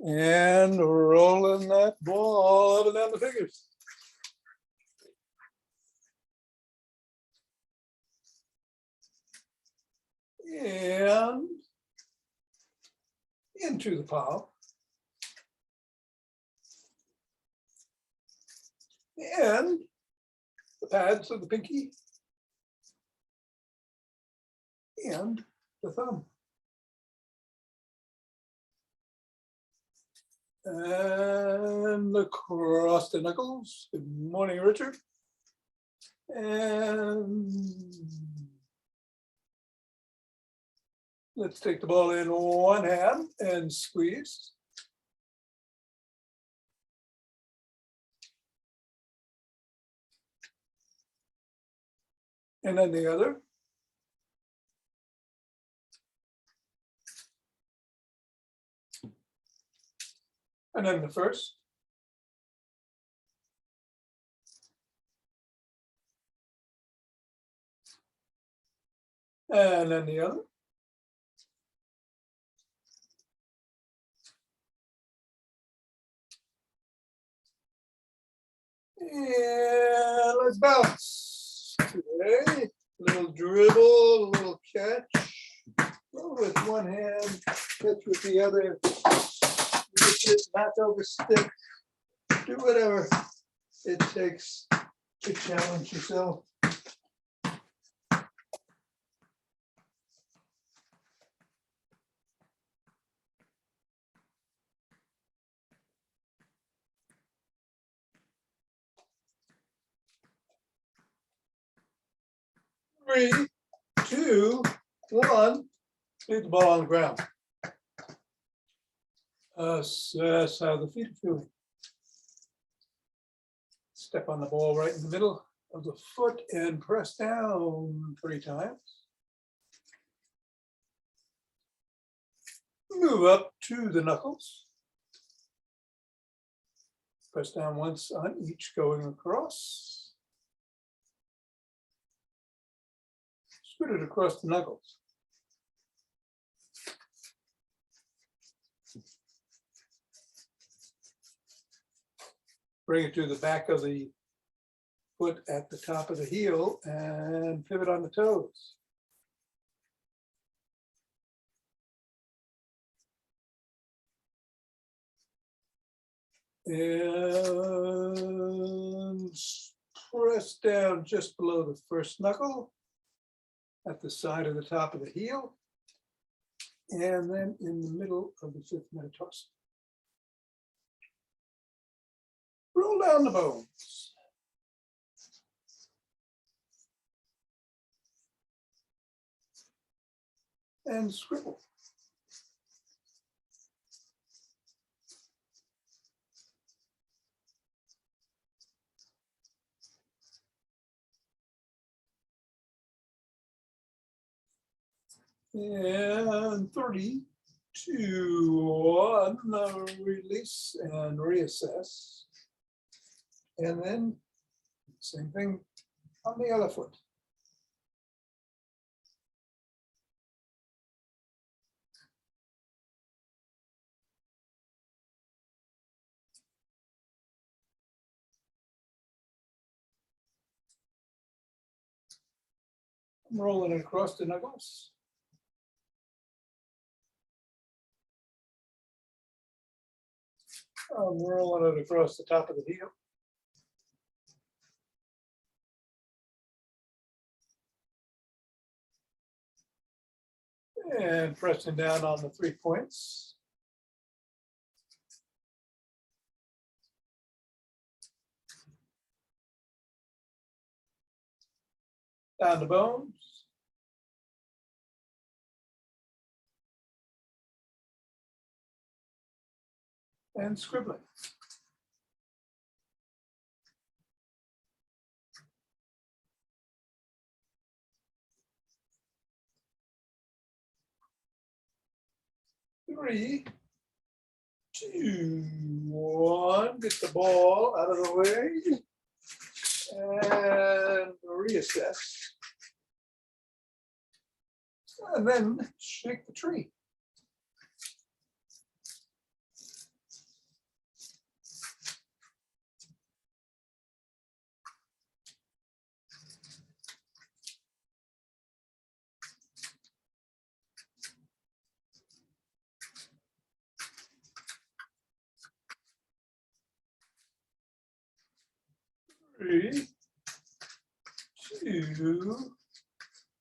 And rolling that ball up and down the fingers. And into the palm. And the pads of the pinky and the thumb. And across the knuckles. Good morning, Richard. And let's take the ball in one hand and squeeze. And then the other. And then the first. And then the other. And let's bounce. Okay. A little dribble, a little catch. Roll with one hand, catch with the other. Just knock over stick. Do whatever it takes to challenge yourself. Three, two, one. Leave the ball on the ground. Assess how the feet are feeling. Step on the ball right in the middle of the foot and press down 3 times. Move up to the knuckles. Press down once on each going across. Scoot it across the knuckles. Bring it to the back of the foot at the top of the heel and pivot on the toes. And press down just below the first knuckle at the side of the top of the heel. And then in the middle of the 5th metatarsal. Roll down the bones. And scribble. And 3, 2, 1, release and reassess. And then same thing on the other foot. I'm rolling it across the knuckles. I'm rolling it across the top of the heel. And pressing down on the 3 points. Down the bones. And scribbling. Three, 2, 1. Get the ball out of the way and reassess. And then shake the tree. 3, 2,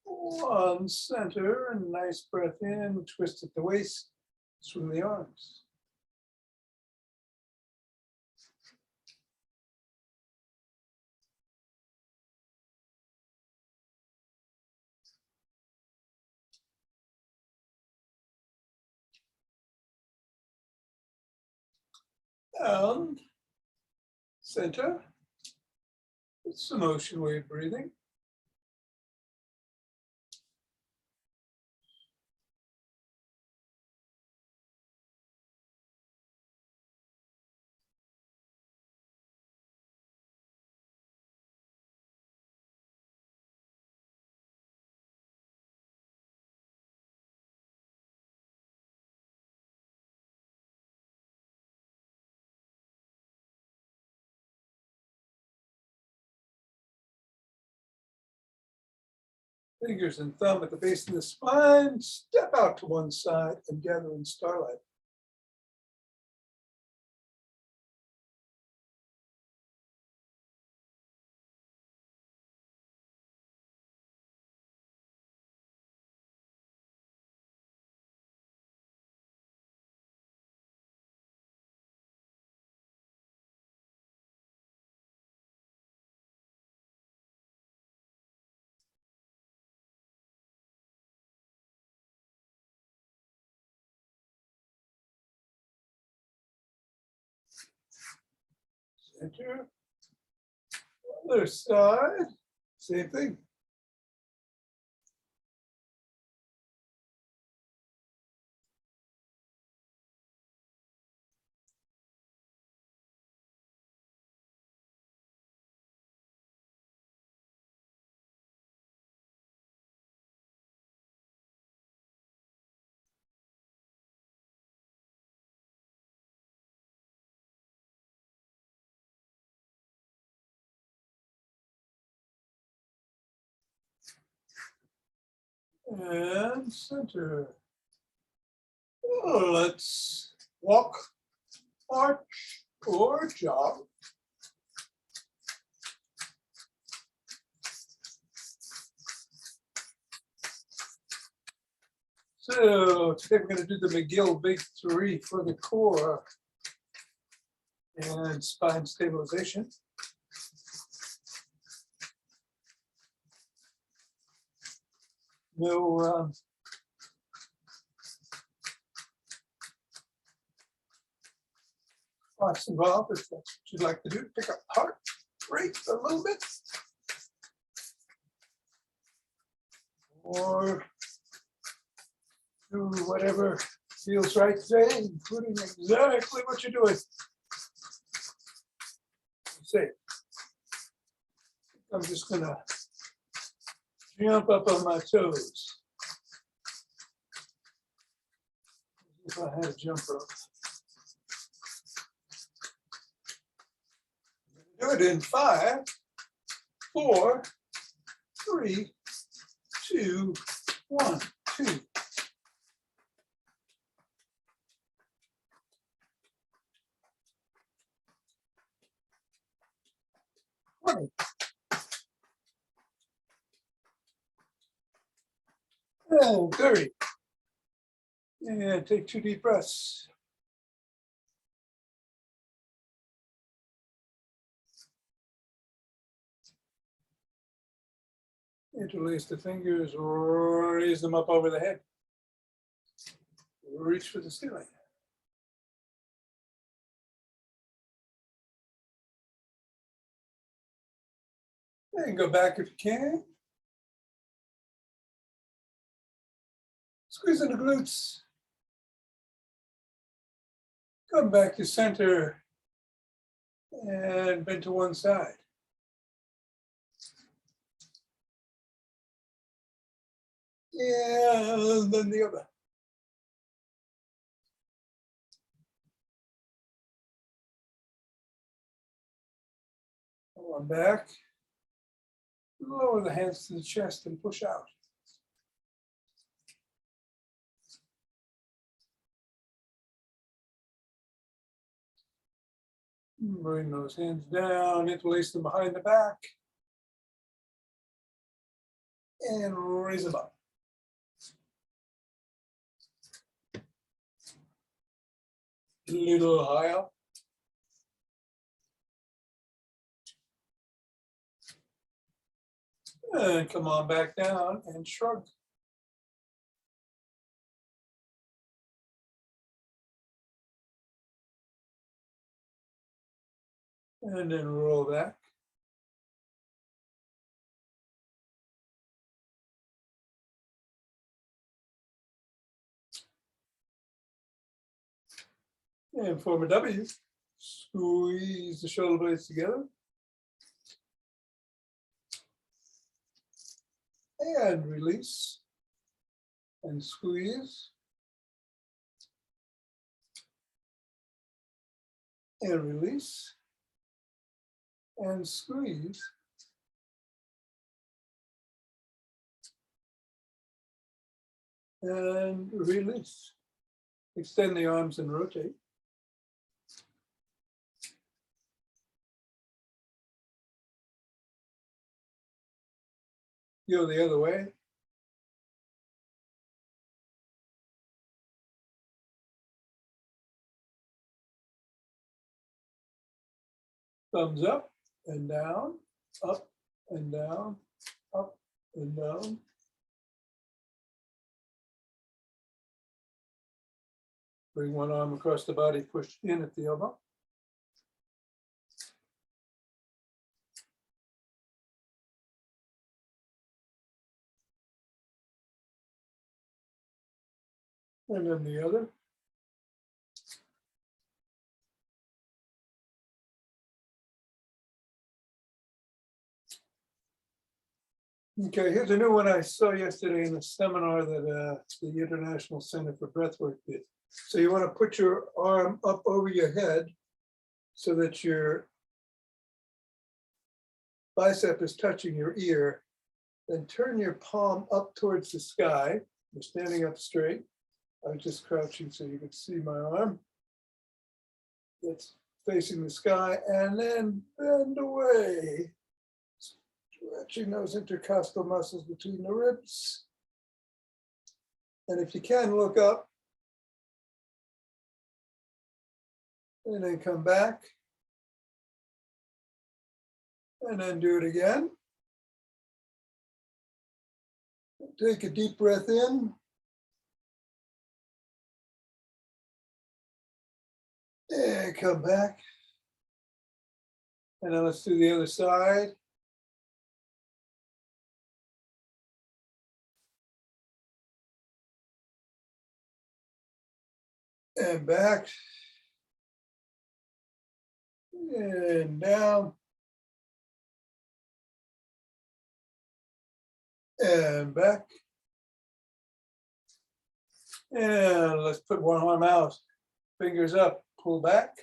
1. Center, and nice breath in, twist at the waist, swing the arms. Down, center. It's the motion wave breathing. Fingers and thumb at the base of the spine, step out to one side and gather in starlight. Center. Other side, same thing. And center. Oh, let's walk, arch, or jog. So today we're going to do the McGill Big 3 for the core and spine stabilization. No lots involved. If that's what you'd like to do, pick up heart rate a little bit, or do whatever feels right today, including exactly what you're doing. Say, I'm just gonna jump up on my toes. If I had a jump rope. Do it in 5, 4, 3, 2, 1, 2. And 30. And take 2 deep breaths. Interlace the fingers, raise them up over the head. Reach for the ceiling. And go back if you can. Squeeze in the glutes. Come back to center and bend to one side. And then the other. Come on back. Lower the hands to the chest and push out. Bring those hands down, interlace them behind the back. And raise them up. A little higher. And come on back down and shrug. And then roll back. And form a W. Squeeze the shoulder blades together. And release. And squeeze. And release. And squeeze. And release. Extend the arms and rotate. Go the other way. Thumbs up and down, up and down, up and down. Bring one arm across the body, push in at the elbow. And then the other. Okay, here's a new one I saw yesterday in a seminar that the International Center for Breathwork did. So you want to put your arm up over your head so that your bicep is touching your ear. Then turn your palm up towards the sky. You're standing up straight. I'm just crouching so you can see my arm. It's facing the sky, and then bend away. Stretching those intercostal muscles between the ribs. And if you can, look up. And then come back. And then do it again. Take a deep breath in. And come back. And then let's do the other side. And back. And down. And back. And let's put one arm out. Fingers up, pull back.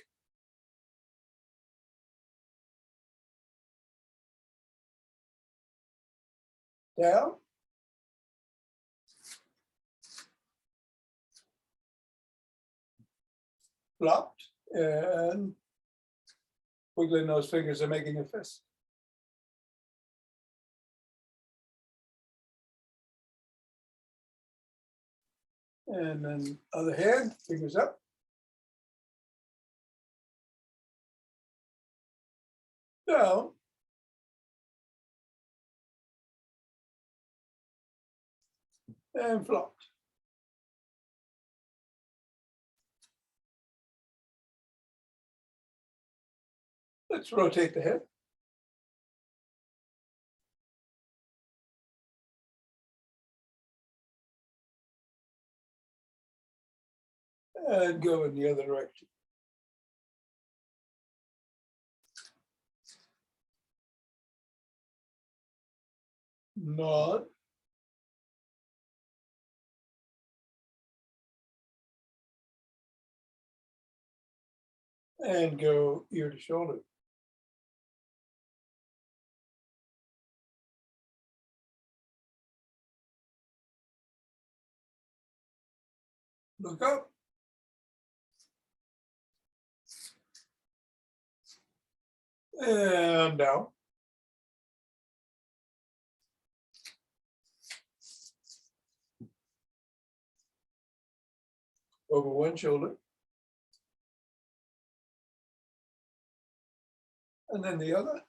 Down. Flopped. And wiggling those fingers and making a fist. And then other hand, fingers up. Down. And flopped. Let's rotate the head. And go in the other direction. Nod. And go ear to shoulder. Look up. And down. Over one shoulder. And then the other.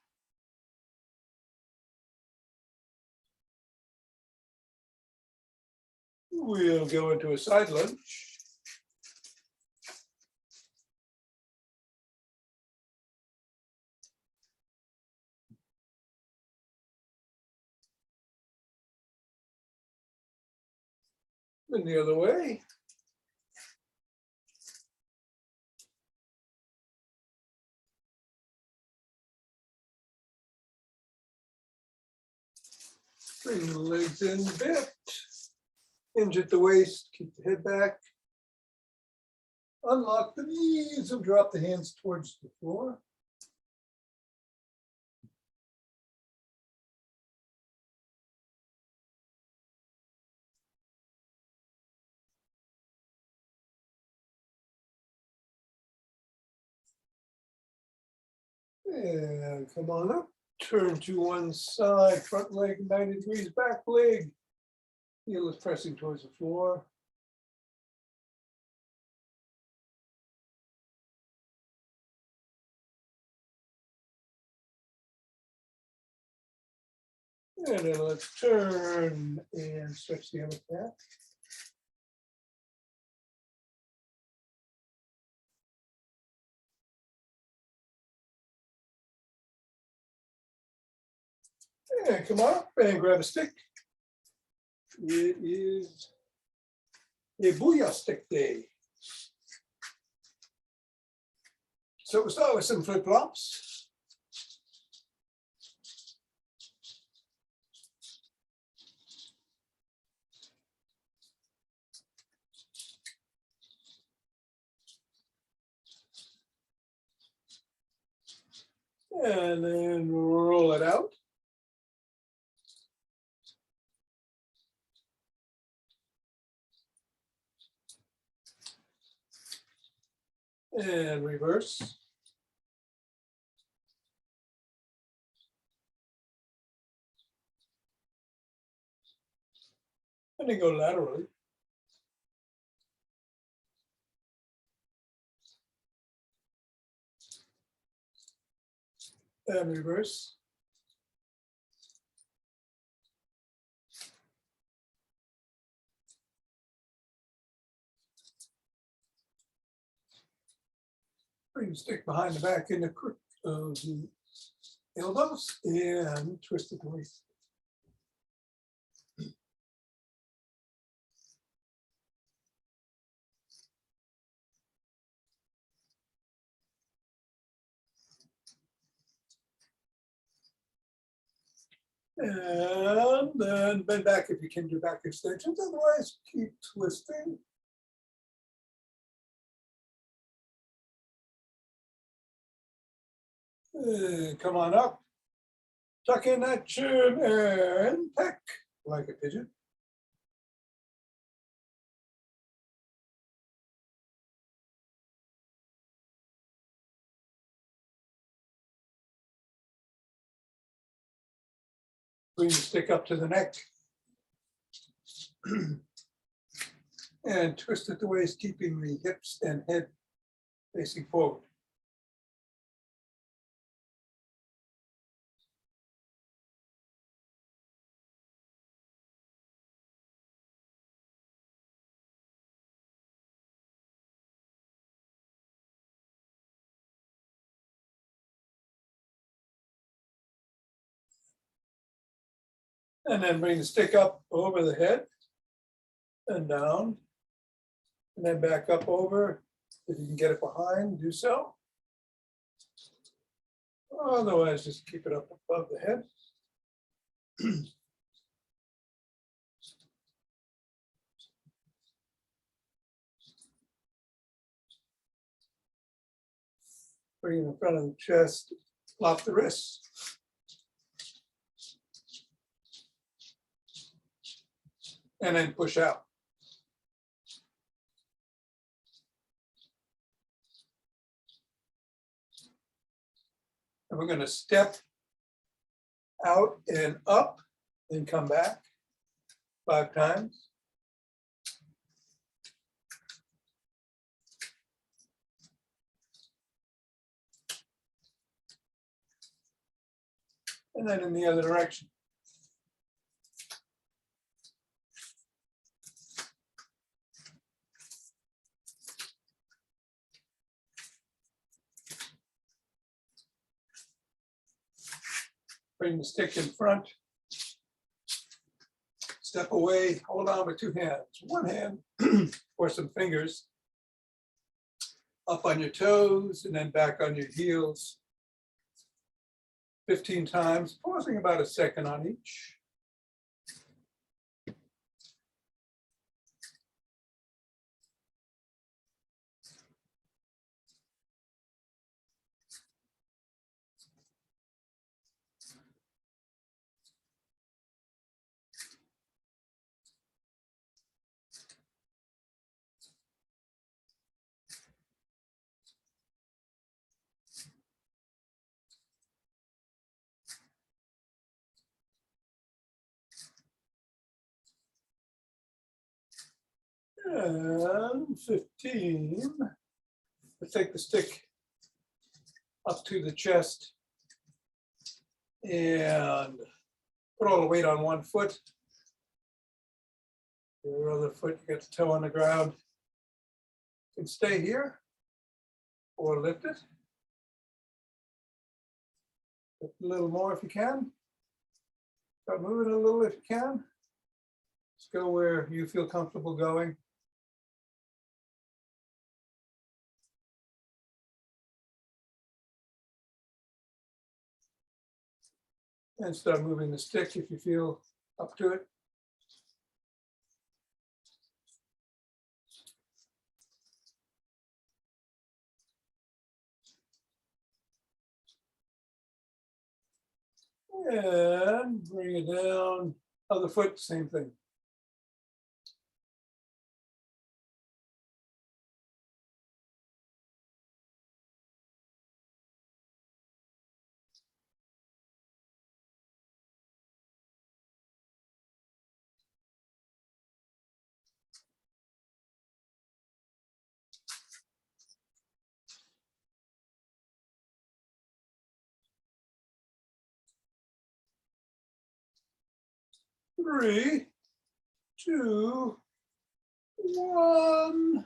We'll go into a side lunge. And the other way. Bring the legs in a bit. Hinge at the waist, keep the head back. Unlock the knees and drop the hands towards the floor. And come on up. Turn to one side, front leg 90 degrees, back leg. Heel is pressing towards the floor. And then let's turn and stretch the other calf. And come on up and grab a stick. It is a Booyah stick day. So we'll start with some flip-flops. And then roll it out. And reverse. And then go laterally. And reverse. Bring the stick behind the back in the crook of the elbows and twist it away. And then bend back if you can do back extensions, otherwise keep twisting. And come on up. Tuck in that chin and peck like a pigeon. Bring the stick up to the neck. And twist at the waist, keeping the hips and head facing forward. And then bring the stick up over the head and down. And then back up over. If you can get it behind, do so. Otherwise, just keep it up above the head. Bring in the front of the chest, flop the wrists. And then push out. And we're going to step out and up and come back 5 times. And then in the other direction. Bring the stick in front. Step away, hold on with 2 hands. 1 hand or some fingers. Up on your toes and then back on your heels. 15 times, pausing about a second on each. And 15. We'll take the stick up to the chest and put all the weight on one foot. Your other foot, you got the toe on the ground. You can stay here or lift it. Lift a little more if you can. Start moving a little if you can. Just go where you feel comfortable going. And start moving the stick if you feel up to it. And bring it down. Other foot, same thing. Three, 2, 1,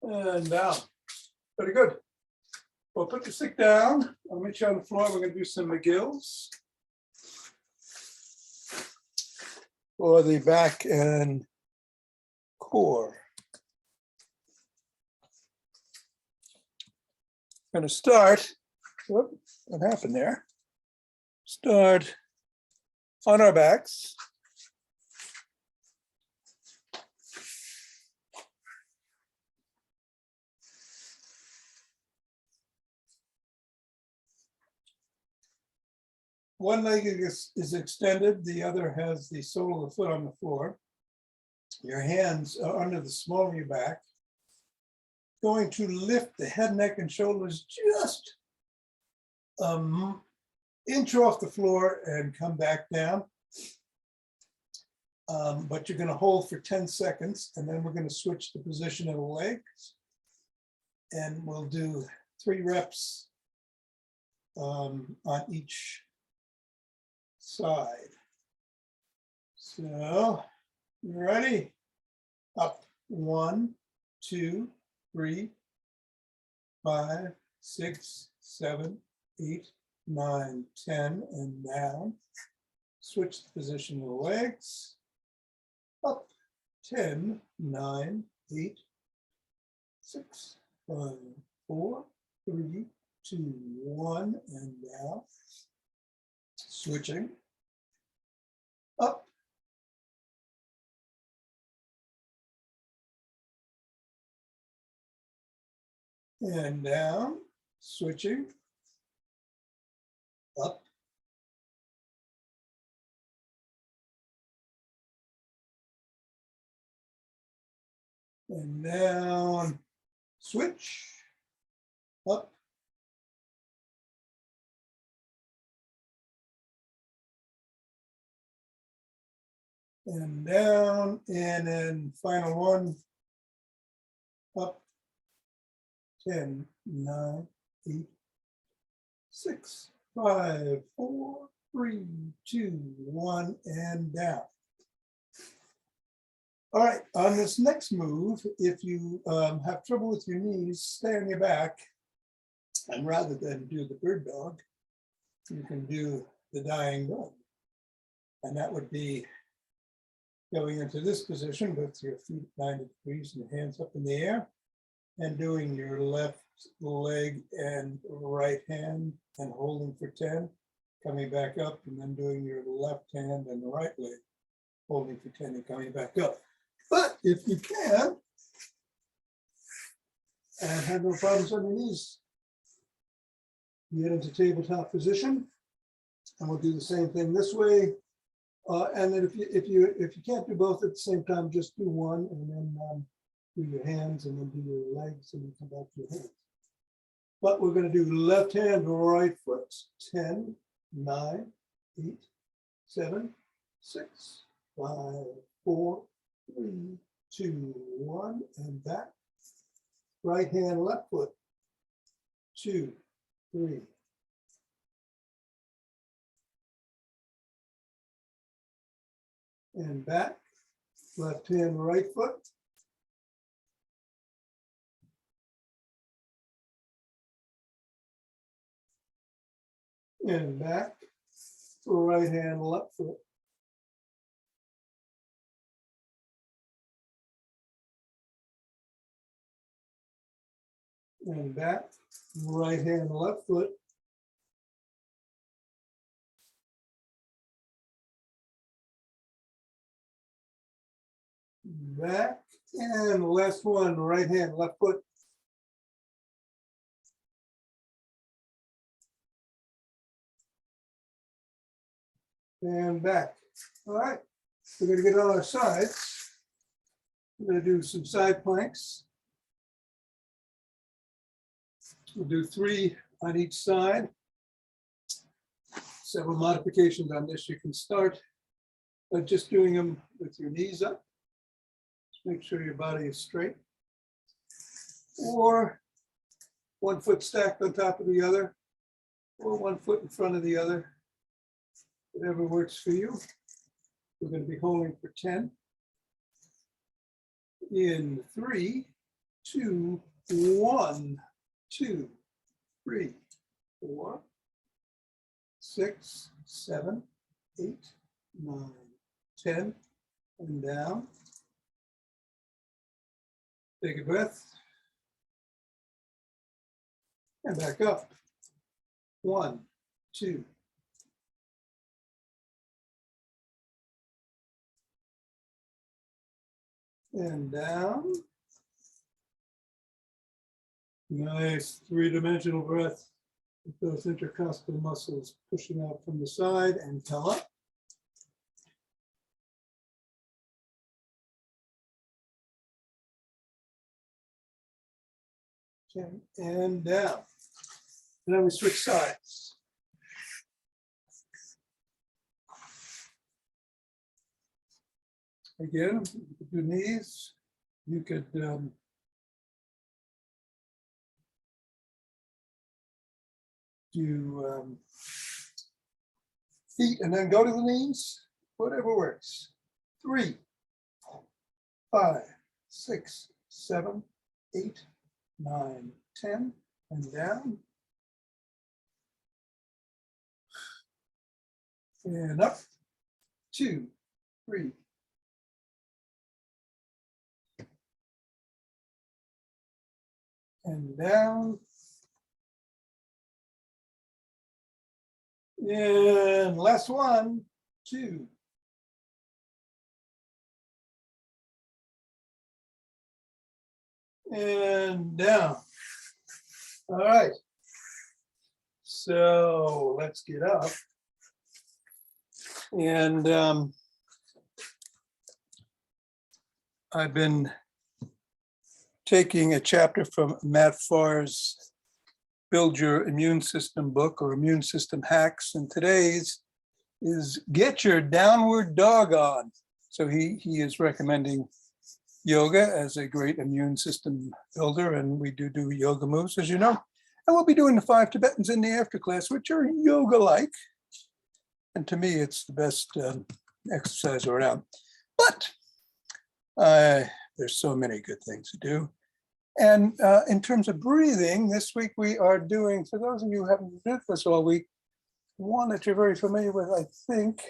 and down. Very good. Well, put the stick down. I'll meet you on the floor. We're going to do some McGills for the back and core. I'm going to start. Whoop, what happened there? Start on our backs. One leg is extended, the other has the sole of the foot on the floor. Your hands are under the small of your back. Going to lift the head, neck, and shoulders just inch off the floor and come back down. But you're going to hold for 10 seconds, and then we're going to switch the position of the legs. And we'll do 3 reps on each side. So, you ready? Up. 1, 2, 3, 5, 6, 7, 8, 9, 10, and down. Switch the position of the legs. Up. 10, 9, 8, 6, 5, 4, 3, 2, 1, and down. Switching. Up. And down. Switching. Up. And down. Switch. Up. and down, and then final one, up, 10, 9, 8, 6, 5, 4, 3, 2, 1, and down. All right, on this next move, if you have trouble with your knees, stay on your back, and rather than do the bird dog, you can do the dying dog. And that would be going into this position with your feet at 90 degrees and your hands up in the air, and doing your left leg and right hand and holding for 10, coming back up, and then doing your left hand and the right leg, holding for 10 and coming back up. But if you can, and have no problems on your knees, get into tabletop position, and we'll do the same thing this way. And then if you can't do both at the same time, just do one, and then do your hands, and then do your legs, and then come back to your hands. But we're going to do left hand, right foot. 10, 9, 8, 7, 6, 5, 4, 3, 2, 1, and back. Right hand, left foot. 2, 3. And back. Left hand, right foot. And back. Right hand, left foot. And back. Right hand, left foot. Back, and last one, right hand, left foot. And back. All right, we're going to get on our sides. We're going to do some side planks. We'll do 3 on each side. Several modifications on this. You can start by just doing them with your knees up. Make sure your body is straight. Or 1 foot stacked on top of the other, or 1 foot in front of the other. Whatever works for you. We're going to be holding for 10. In 3, 2, 1, 2, 3, 4, 6, 7, 8, 9, 10, and down. Take a breath. And back up. 1, 2. And down. Nice 3-dimensional breath with those intercostal muscles pushing out from the side, and come up. And down. And then we switch sides. Again, you could do knees. You could do feet and then go to the knees. Whatever works. 3, 5, 6, 7, 8, 9, 10, and down. And up. 2, 3. And down. And last 1, 2. And down. All right. So let's get up. And I've been taking a chapter from Matt Farr's Build Your Immune System book, or Immune System Hacks. And today's is Get Your Downward Dog On. So he is recommending yoga as a great immune system builder, and we do yoga moves, as you know. And we'll be doing the 5 Tibetans in the after class, which are yoga-like. And to me, it's the best exercise around. But there's so many good things to do. And in terms of breathing, this week we are doing, for those of you who haven't been with us all week, one that you're very familiar with, I think,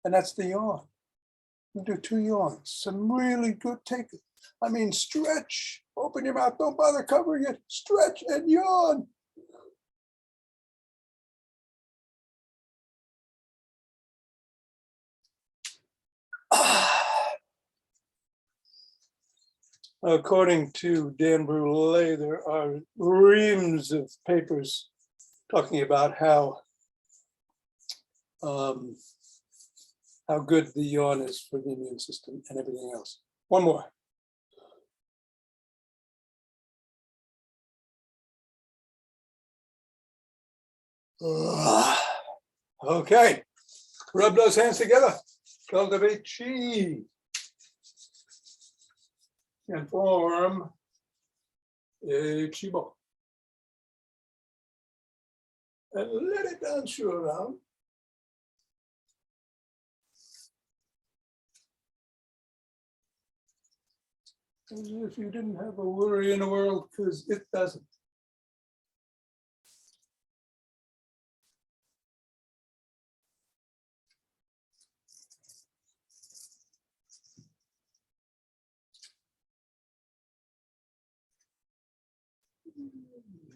and that's the yawn. We'll do 2 yawns, some really good stretch, open your mouth, don't bother covering it, stretch and yawn. According to Dan Brule, there are reams of papers talking about how good the yawn is for the immune system and everything else. One more. Okay, rub those hands together, cultivate chi, and form a chi ball. And let it dance you around. As if you didn't have a worry in the world, because it doesn't.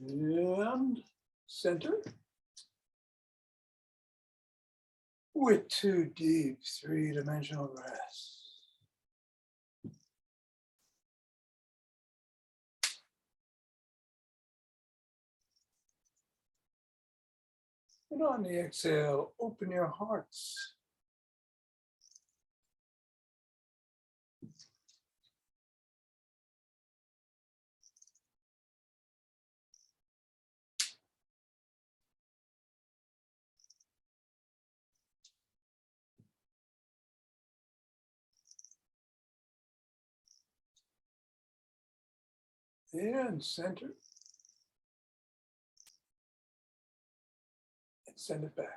And center. With 2 deep 3-dimensional breaths. And on the exhale, open your hearts. And center. And send it back.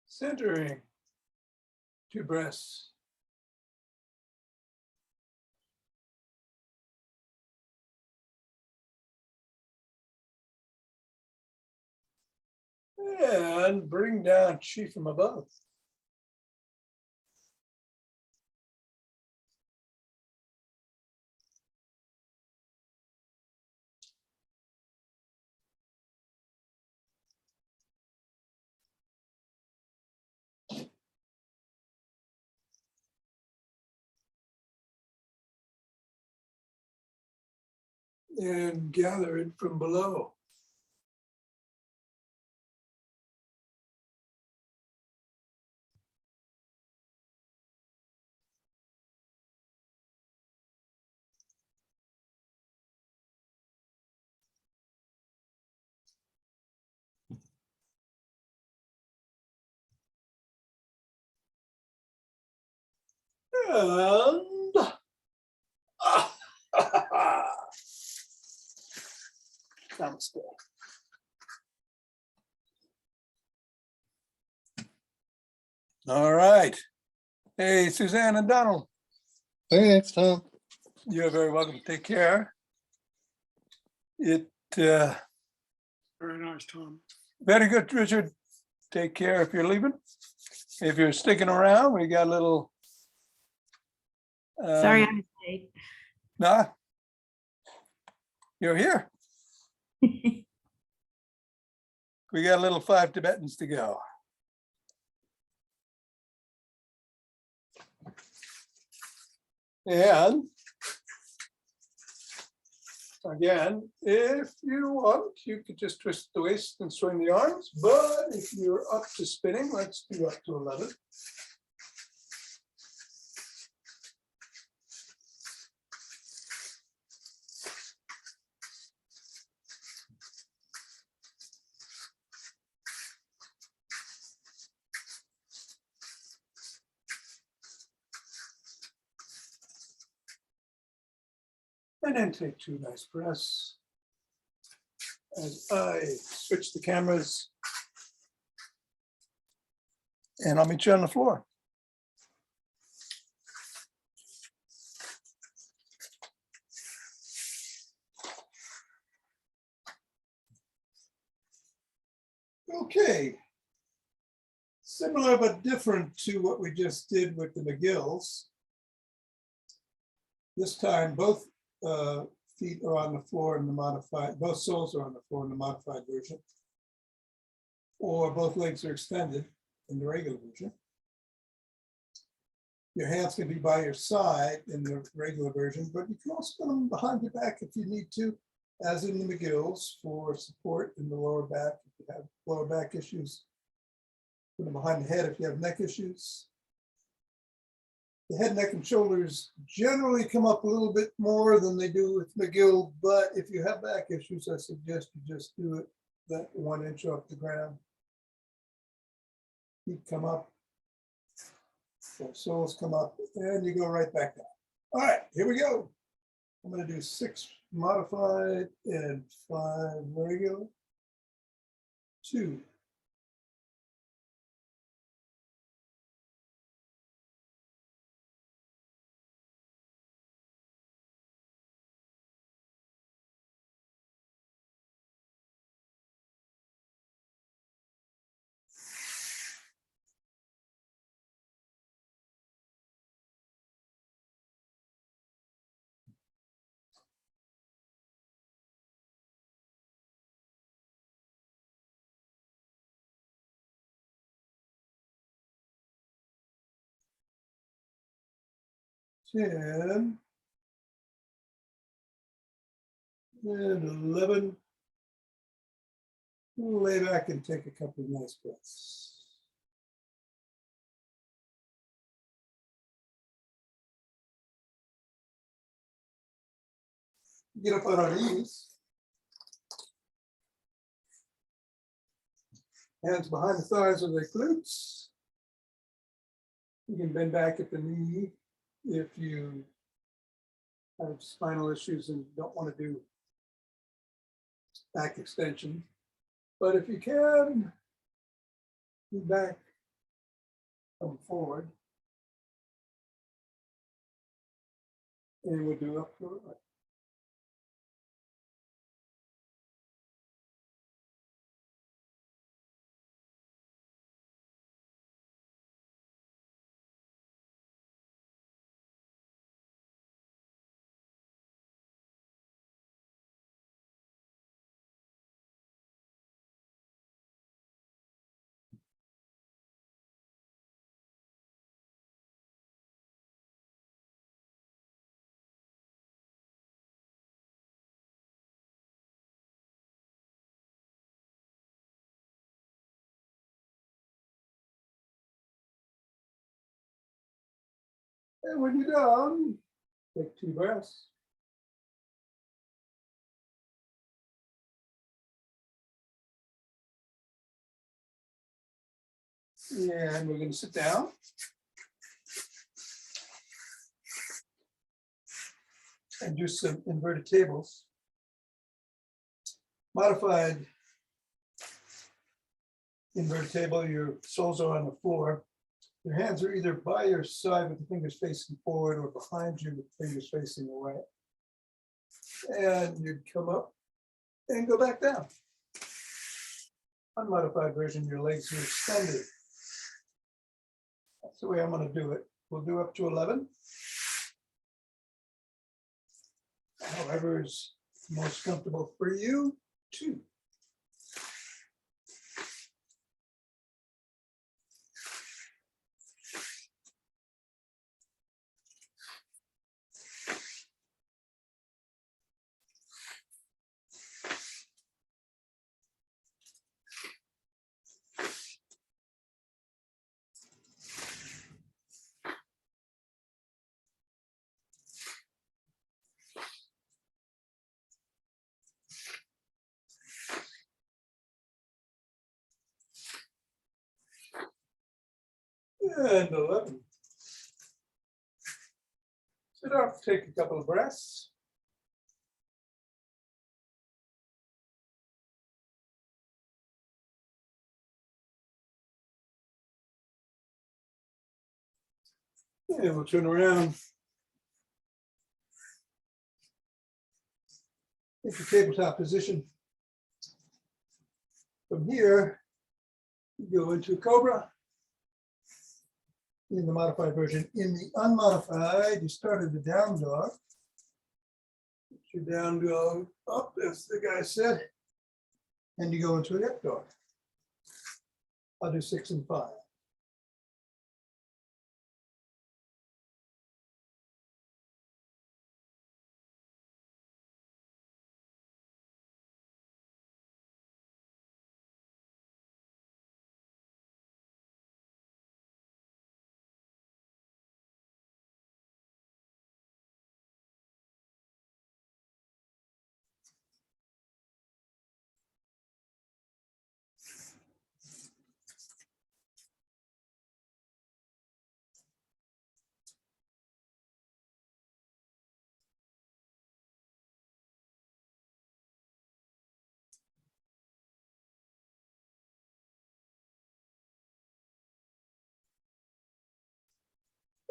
Centering. 2 breaths. And bring down chi from above. And gather it from below. And namaste. All right. Hey, Suzanne and Donald. Thanks, Tom. You're very welcome. Take care. Very nice, Tom. Very good, Richard. Take care if you're leaving. If you're sticking around, we got a little. Sorry, I'm late. Nah, you're here. We got a little 5 Tibetans to go. And Again, if you want, you could just twist the waist and swing the arms, but if you're up to spinning, let's do up to 11. And then take 2 nice breaths as I switch the cameras. And I'll meet you on the floor. Okay. Similar but different to what we just did with the McGills. This time, both feet are on the floor in the modified, both soles are on the floor in the modified version. Or both legs are extended in the regular version. Your hands can be by your side in the regular version, but you can also put them behind your back if you need to, as in the McGills, for support in the lower back. If you have lower back issues, put them behind the head if you have neck issues. The head, neck, and shoulders generally come up a little bit more than they do with McGill, but if you have back issues, I suggest you just do it that 1 inch off the ground. Feet come up, so soles come up, and you go right back down. All right, here we go. I'm going to do 6 modified and 5 regular. 2. 10, and 11. Lay back and take a couple of nice breaths. Get up on our knees. Hands behind the thighs of the glutes. You can bend back at the knee if you have spinal issues and don't want to do back extension. But if you can, be back, come forward. And we'll do up to the right. And when you're done, take 2 breaths. And we're going to sit down. And do some inverted tables. Modified inverted table, your soles are on the floor. Your hands are either by your side with the fingers facing forward or behind you with the fingers facing away. And you'd come up and go back down. Unmodified version, your legs are extended. That's the way I'm going to do it. We'll do up to 11. However is most comfortable for you. 2. And 11. Sit up, take a couple of breaths. And we'll turn around. Take the tabletop position. From here, you go into Cobra. In the modified version. In the unmodified, you started the down dog. Put your down dog up, as the guy said, and you go into an up dog. I'll do 6 and 5.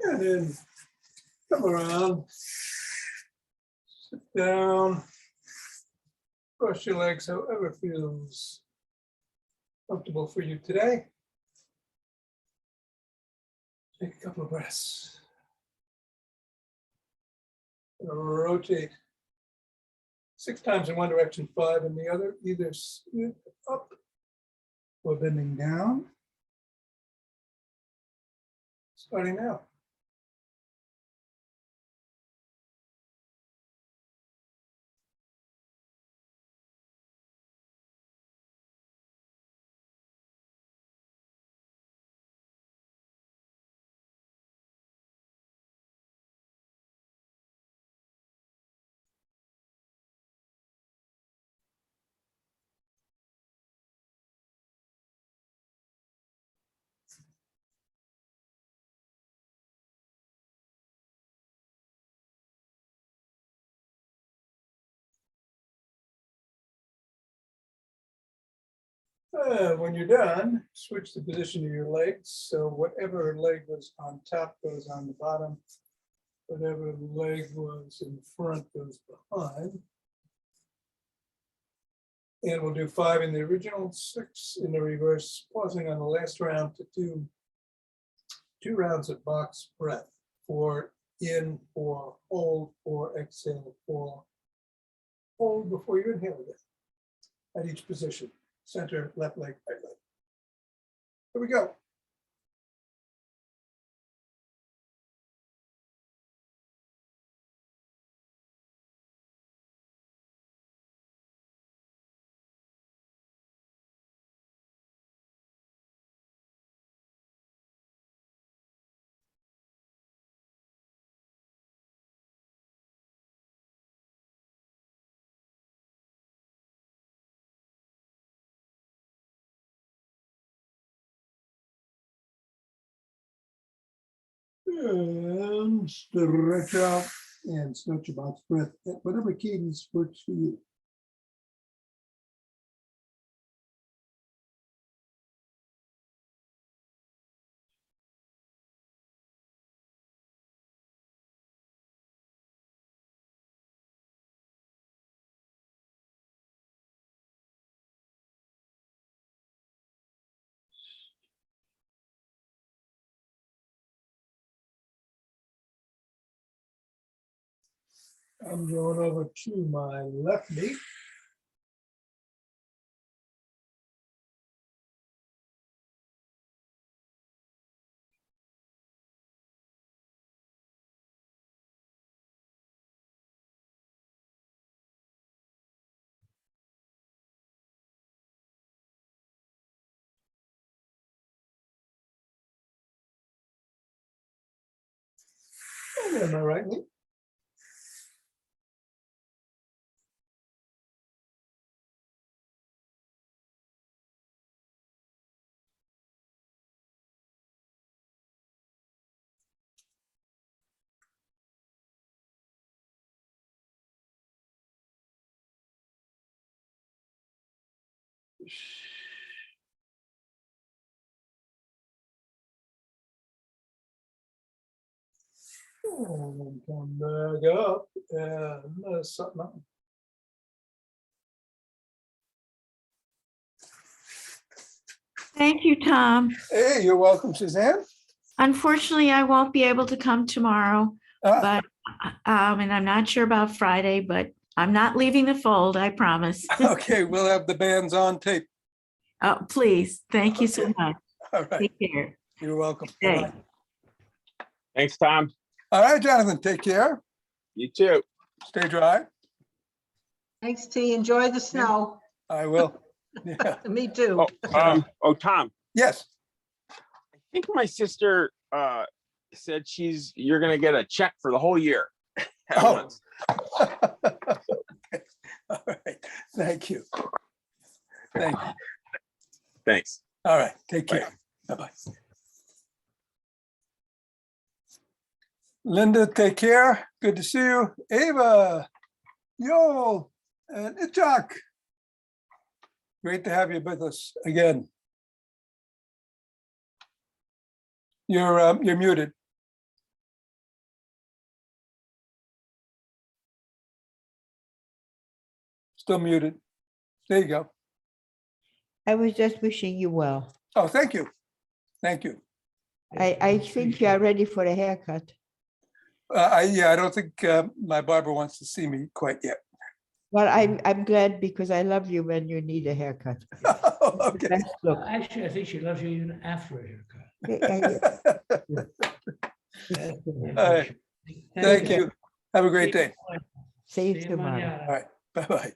And then come around, sit down, cross your legs however feels comfortable for you today. Take a couple of breaths. Rotate 6 times in one direction, 5 in the other, either up or bending down. Starting now. When you're done, switch the position of your legs. So whatever leg was on top goes on the bottom. Whatever leg was in front goes behind. And we'll do 5 in the original, 6 in the reverse, pausing on the last round to do 2 rounds of box breath. 4 in, 4 hold, 4 exhale, 4 hold before you inhale again. At each position. Center, left leg, right leg. Here we go. And stretch out and stretch your box breath at whatever cadence works for you. I'm going over to my left knee. And then my right knee. And come back up and something up. Thank you, Tom. Hey, you're welcome, Suzanne. Unfortunately, I won't be able to come tomorrow, Ah, but, and I'm not sure about Friday, but I'm not leaving the fold, I promise. okay, we'll have the bands on tape. Oh, please, thank you so much. All right, Take care. you're welcome. Okay. Bye-bye. Thanks, Tom. All right, Jonathan, take care. You too. Stay dry. Thanks, T. Enjoy the snow. I will. Yeah. Me too. Tom, Yes. I think my sister said you're gonna get a check for the whole year. at Oh. once. All right. Thank you. Thank you. Thanks. All right. Take care. Bye-bye. Linda, take care. Good to see you. Ava, Yo, and Itzhak. Great to have you with us again. You're muted. Still muted. There you go. I was just wishing you well. Oh, thank you. Thank you. I think you are ready for a haircut. Yeah, I don't think my barber wants to see me quite yet. Well, I'm glad because I love you when you need a haircut. Okay. Best look. Actually, I think she loves you even after a haircut. All right. Thank you. Have a great day. See you See you tomorrow. mañana. All right. Bye-bye.